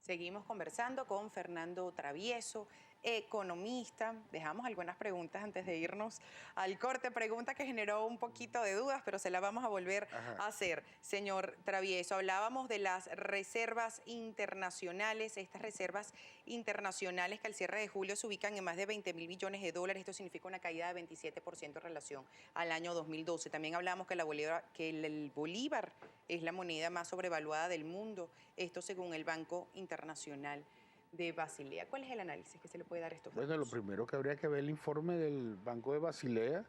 Seguimos conversando con Fernando Travieso, economista. Dejamos algunas preguntas antes de irnos al corte. Pregunta que generó un poquito de dudas, pero se la vamos a volver Ajá. a hacer. Señor Travieso, hablábamos de las reservas internacionales, estas reservas internacionales que al cierre de julio se ubican en más de 20.000 billones de dólares. Esto significa una caída de 27% en relación al año 2012. También hablamos que, el bolívar es la moneda más sobrevaluada del mundo. Esto según el Banco Internacional de Basilea. ¿Cuál es el análisis que se le puede dar a estos Bueno, lo datos? primero que habría que ver el informe del Banco de Basilea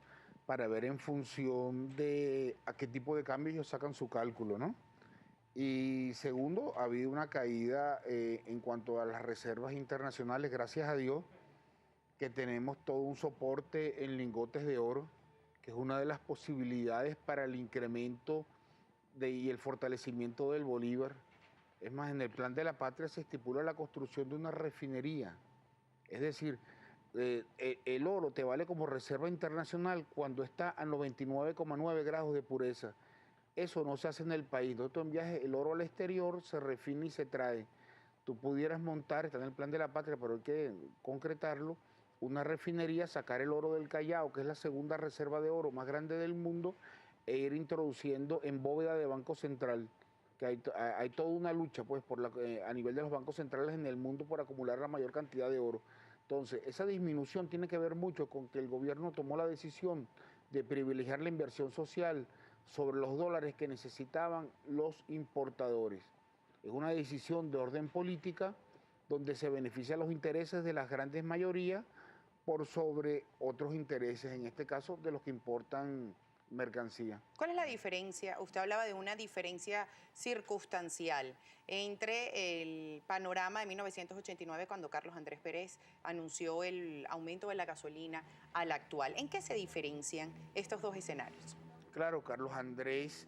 para ver en función de a qué tipo de cambio ellos sacan su cálculo, ¿no? Y segundo, ha habido una caída en cuanto a las reservas internacionales, gracias a Dios, que tenemos todo un soporte en lingotes de oro, que es una de las posibilidades para el incremento y el fortalecimiento del bolívar. Es más, en el Plan de la Patria se estipula la construcción de una refinería. Es decir, el oro te vale como reserva internacional cuando está a 99,9 grados de pureza. Eso no se hace en el país. Tú envías el oro al exterior, se refina y se trae. Tú pudieras montar, está en el Plan de la Patria, pero hay que concretarlo, una refinería, sacar el oro del Callao, que es la segunda reserva de oro más grande del mundo, e ir introduciendo en bóveda de Banco Central, que hay toda una lucha pues, a nivel de los bancos centrales en el mundo por acumular la mayor cantidad de oro. Entonces, esa disminución tiene que ver mucho con que el gobierno tomó la decisión de privilegiar la inversión social sobre los dólares que necesitaban los importadores. Es una decisión de orden política donde se benefician los intereses de las grandes mayorías por sobre otros intereses, en este caso de los que importan mercancía. ¿Cuál es la diferencia? Usted hablaba de una diferencia circunstancial entre el panorama de 1989, cuando Carlos Andrés Pérez anunció el aumento de la gasolina, al actual. ¿En qué se diferencian estos dos escenarios? Claro, Carlos Andrés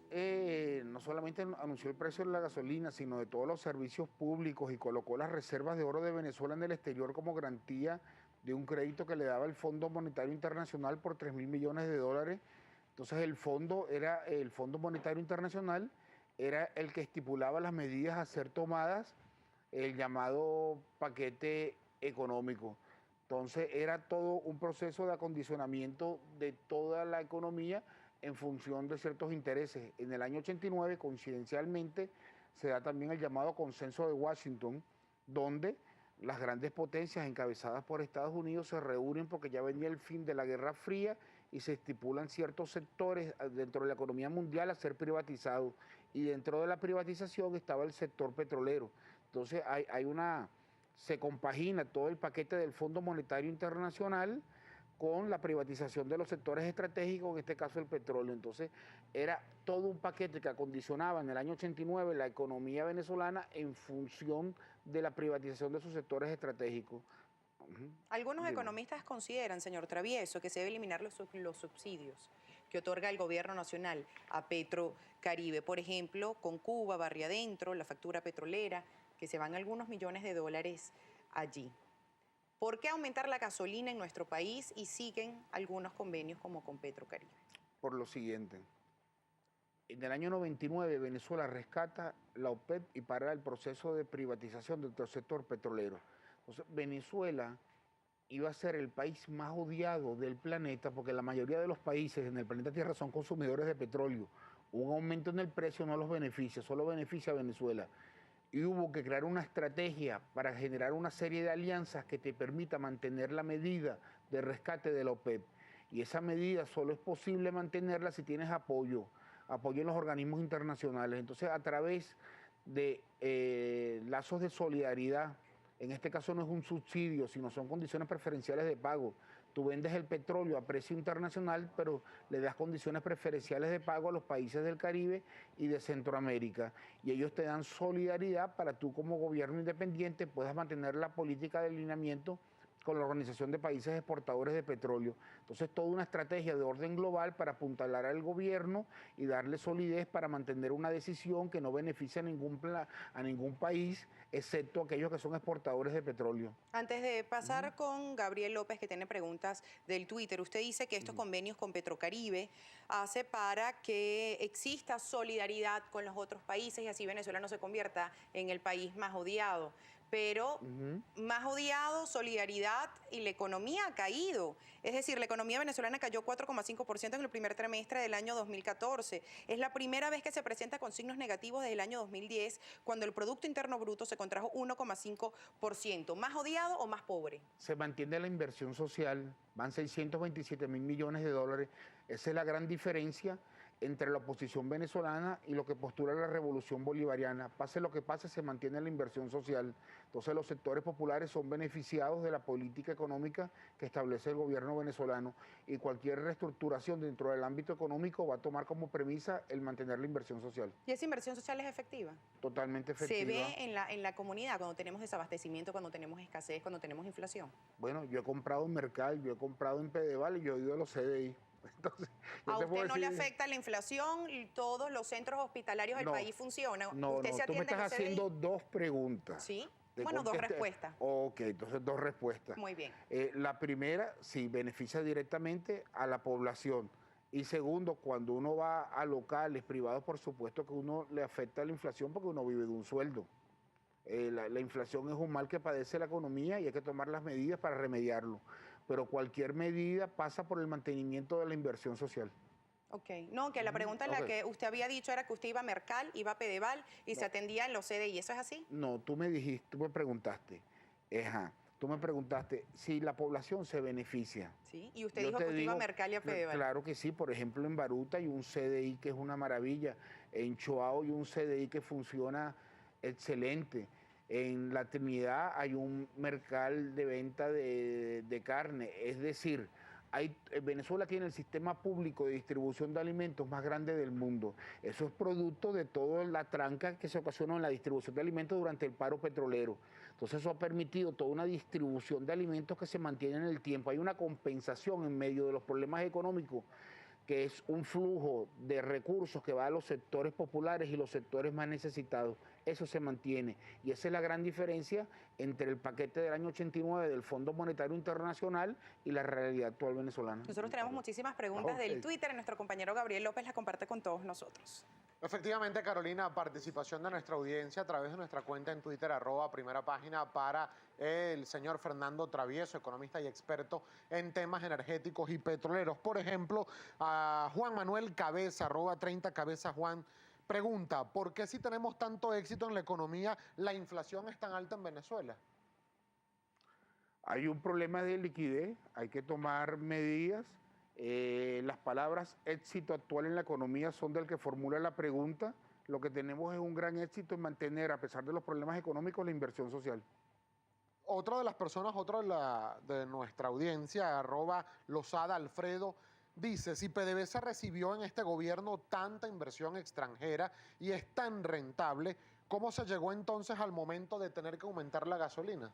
no solamente anunció el precio de la gasolina, sino de todos los servicios públicos y colocó las reservas de oro de Venezuela en el exterior como garantía de un crédito que le daba el Fondo Monetario Internacional por 3.000 millones de dólares. Entonces el Fondo Monetario Internacional era el que estipulaba las medidas a ser tomadas, el llamado paquete económico. Entonces era todo un proceso de acondicionamiento de toda la economía en función de ciertos intereses. En el año 89, coincidencialmente, se da también el llamado Consenso de Washington, donde las grandes potencias encabezadas por Estados Unidos se reúnen porque ya venía el fin de la Guerra Fría y se estipulan ciertos sectores dentro de la economía mundial a ser privatizados. Y dentro de la privatización estaba el sector petrolero. Entonces se compagina todo el paquete del Fondo Monetario Internacional con la privatización de los sectores estratégicos, en este caso el petróleo. Entonces, era todo un paquete que acondicionaba en el año 89 la economía venezolana en función de la privatización de sus sectores estratégicos. Algunos Dime. economistas consideran, señor Travieso, que se debe eliminar los subsidios que otorga el gobierno nacional a Petrocaribe. Por ejemplo, con Cuba, Barrio Adentro, la factura petrolera, que se van algunos millones de dólares allí. ¿Por qué aumentar la gasolina en nuestro país y siguen algunos convenios como con Petrocaribe? Por lo siguiente. En el año 99 Venezuela rescata la OPEP y para el proceso de privatización del sector petrolero. Entonces, Venezuela iba a ser el país más odiado del planeta porque la mayoría de los países en el planeta Tierra son consumidores de petróleo. Un aumento en el precio no los beneficia, solo beneficia a Venezuela. Y hubo que crear una estrategia para generar una serie de alianzas que te permita mantener la medida de rescate de la OPEP. Y esa medida solo es posible mantenerla si tienes apoyo en los organismos internacionales. Entonces, a través de lazos de solidaridad, en este caso no es un subsidio, sino son condiciones preferenciales de pago. Tú vendes el petróleo a precio internacional, pero le das condiciones preferenciales de pago a los países del Caribe y de Centroamérica. Y ellos te dan solidaridad para tú como gobierno independiente puedas mantener la política de alineamiento con la Organización de Países Exportadores de Petróleo. Entonces, toda una estrategia de orden global para apuntalar al gobierno y darle solidez para mantener una decisión que no beneficia a ningún país, excepto aquellos que son exportadores de petróleo. Antes de pasar con Gabriel López, que tiene preguntas del Twitter, usted dice que estos convenios con Petrocaribe hace para que exista solidaridad con los otros países y así Venezuela no se convierta en el país más odiado. pero Ujú. más odiado, solidaridad y la economía ha caído. Es decir, la economía venezolana cayó 4,5% en el primer trimestre del año 2014. Es la primera vez que se presenta con signos negativos desde el año 2010, cuando el Producto Interno Bruto se contrajo 1,5%. ¿Más odiado o más pobre? Se mantiene la inversión social, van 627.000 millones de dólares. Esa es la gran diferencia entre la oposición venezolana y lo que postula la revolución bolivariana. Pase lo que pase, se mantiene la inversión social. Entonces los sectores populares son beneficiados de la política económica que establece el gobierno venezolano, y cualquier reestructuración dentro del ámbito económico va a tomar como premisa el mantener la inversión social. ¿Y esa inversión social es efectiva? Totalmente Se efectiva. ve en la comunidad cuando tenemos desabastecimiento, cuando tenemos escasez, cuando tenemos inflación. Bueno, yo he comprado en Mercal, yo he comprado en Pedeval y yo he ido a los CDI. Entonces, yo ¿A te puedo usted no le decir, afecta la inflación y todos los centros hospitalarios del no, país funcionan? no, ¿Usted no, se tú me atiende en estás los CDI? haciendo dos preguntas. Sí. Te Bueno, dos contesté. respuestas. Ok, entonces dos respuestas. Muy bien. La primera, sí, beneficia directamente a la población. Y segundo, cuando uno va a locales privados, por supuesto que uno le afecta la inflación porque uno vive de un sueldo. La inflación es un mal que padece la economía y hay que tomar las medidas para remediarlo. Pero cualquier medida pasa por el mantenimiento de la inversión social. Ok. No, que la pregunta en la Ok. que usted había dicho era que usted iba a Mercal, iba a Pedeval y se No, atendía en los CDI. ¿Eso es así? no, tú me dijiste, tú me preguntaste, ajá, tú me preguntaste si la población se beneficia. Sí. Y usted Yo dijo que te usted iba a digo, Mercal y a Pedeval. claro que sí, por ejemplo en Baruta hay un CDI que es una maravilla, en Choao hay un CDI que funciona excelente, en La Trinidad hay un mercal de venta de carne, es decir, Venezuela tiene el sistema público de distribución de alimentos más grande del mundo. Eso es producto de toda la tranca que se ocasionó en la distribución de alimentos durante el paro petrolero. Entonces eso ha permitido toda una distribución de alimentos que se mantiene en el tiempo. Hay una compensación en medio de los problemas económicos, que es un flujo de recursos que va a los sectores populares y los sectores más necesitados. Eso se mantiene. Y esa es la gran diferencia entre el paquete del año 89 del Fondo Monetario Internacional y la realidad actual venezolana. Nosotros tenemos muchísimas preguntas Ok. del Twitter y nuestro compañero Gabriel López las comparte con todos nosotros. Efectivamente, Carolina, participación de nuestra audiencia a través de nuestra cuenta en Twitter, @primera página, para el señor Fernando Travieso, economista y experto en temas energéticos y petroleros. Por ejemplo, a Juan Manuel Cabeza, @30 Cabeza Juan, pregunta: ¿por qué si tenemos tanto éxito en la economía, la inflación es tan alta en Venezuela? Hay un problema de liquidez, hay que tomar medidas. Las palabras éxito actual en la economía son del que formula la pregunta. Lo que tenemos es un gran éxito en mantener, a pesar de los problemas económicos, la inversión social. Otra de las personas, de nuestra audiencia, @Losada Alfredo, dice: si PDVSA recibió en este gobierno tanta inversión extranjera y es tan rentable, ¿cómo se llegó entonces al momento de tener que aumentar la gasolina?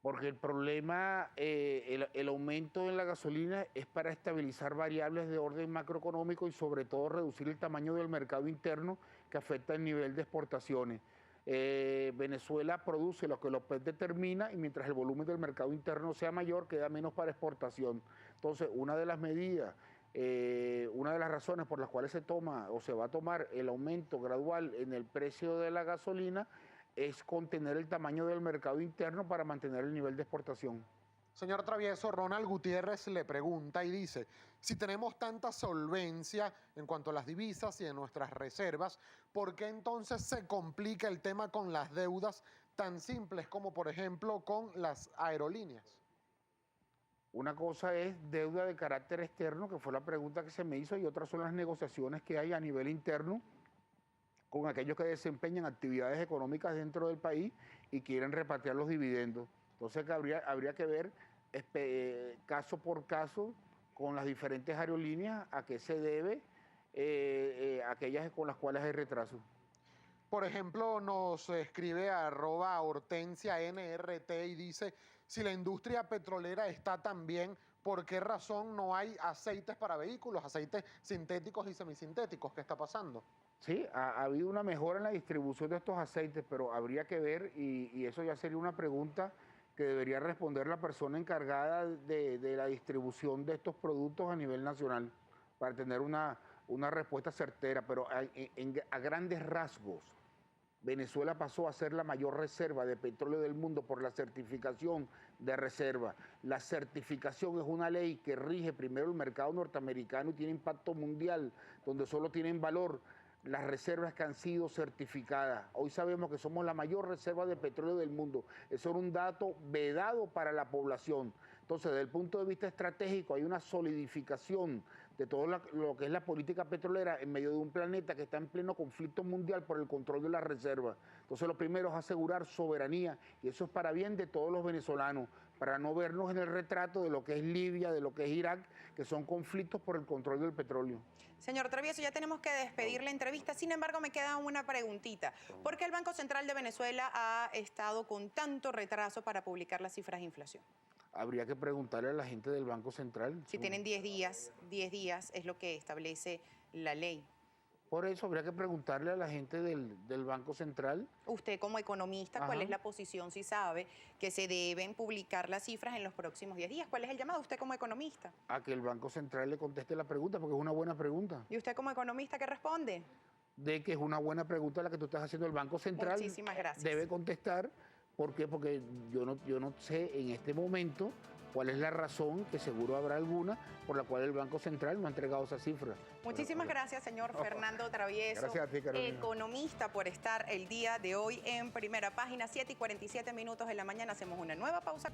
Porque el problema, el aumento en la gasolina es para estabilizar variables de orden macroeconómico y sobre todo reducir el tamaño del mercado interno que afecta el nivel de exportaciones. Venezuela produce lo que la OPEP determina y mientras el volumen del mercado interno sea mayor, queda menos para exportación. Entonces, una de las medidas, una de las razones por las cuales se toma o se va a tomar el aumento gradual en el precio de la gasolina es contener el tamaño del mercado interno para mantener el nivel de exportación. Señor Travieso, Ronald Gutiérrez le pregunta y dice: si tenemos tanta solvencia en cuanto a las divisas y en nuestras reservas, ¿por qué entonces se complica el tema con las deudas tan simples como, por ejemplo, con las aerolíneas? Una cosa es deuda de carácter externo, que fue la pregunta que se me hizo, y otras son las negociaciones que hay a nivel interno con aquellos que desempeñan actividades económicas dentro del país y quieren repatriar los dividendos. Entonces habría que ver caso por caso con las diferentes aerolíneas a qué se debe aquellas con las cuales hay retraso. Por ejemplo, nos escribe @HortensiaNRT y dice: si la industria petrolera está tan bien, ¿por qué razón no hay aceites para vehículos, aceites sintéticos y semisintéticos? ¿Qué está pasando? Sí, ha habido una mejora en la distribución de estos aceites, pero habría que ver, y eso ya sería una pregunta que debería responder la persona encargada de la distribución de estos productos a nivel nacional, para tener una respuesta certera, pero a grandes rasgos, Venezuela pasó a ser la mayor reserva de petróleo del mundo por la certificación de reserva. La certificación es una ley que rige primero el mercado norteamericano y tiene impacto mundial, donde solo tienen valor las reservas que han sido certificadas. Hoy sabemos que somos la mayor reserva de petróleo del mundo. Eso era un dato vedado para la población. Entonces, desde el punto de vista estratégico, hay una solidificación de todo lo que es la política petrolera en medio de un planeta que está en pleno conflicto mundial por el control de las reservas. Entonces, lo primero es asegurar soberanía, y eso es para bien de todos los venezolanos, para no vernos en el retrato de lo que es Libia, de lo que es Irak, que son conflictos por el control del petróleo. Señor Travieso, ya tenemos que despedir la entrevista. Sin embargo, me queda una preguntita. ¿Por qué el Banco Central de Venezuela ha estado con tanto retraso para publicar las cifras de inflación? Habría que preguntarle a la gente del Banco Central. Si tienen 10 días es lo que establece la ley. Por eso habría que preguntarle a la gente del Banco Central. Usted como economista, ¿cuál es la posición si sabe que se deben publicar las cifras en los próximos 10 días? ¿Cuál es el llamado usted como economista? A que el Banco Central le conteste la pregunta, porque es una buena pregunta. ¿Y usted como economista qué responde? De que es una buena pregunta la que tú estás haciendo. El Banco Central Muchísimas gracias. debe contestar. ¿Por qué? Porque yo no sé en este momento cuál es la razón, que seguro habrá alguna, por la cual el Banco Central no ha entregado esa cifra. Muchísimas gracias, señor Fernando Travieso, Gracias a ti, Carolina. economista, por estar el día de hoy en Primera Página, 7:47 de la mañana. Hacemos una nueva pausa.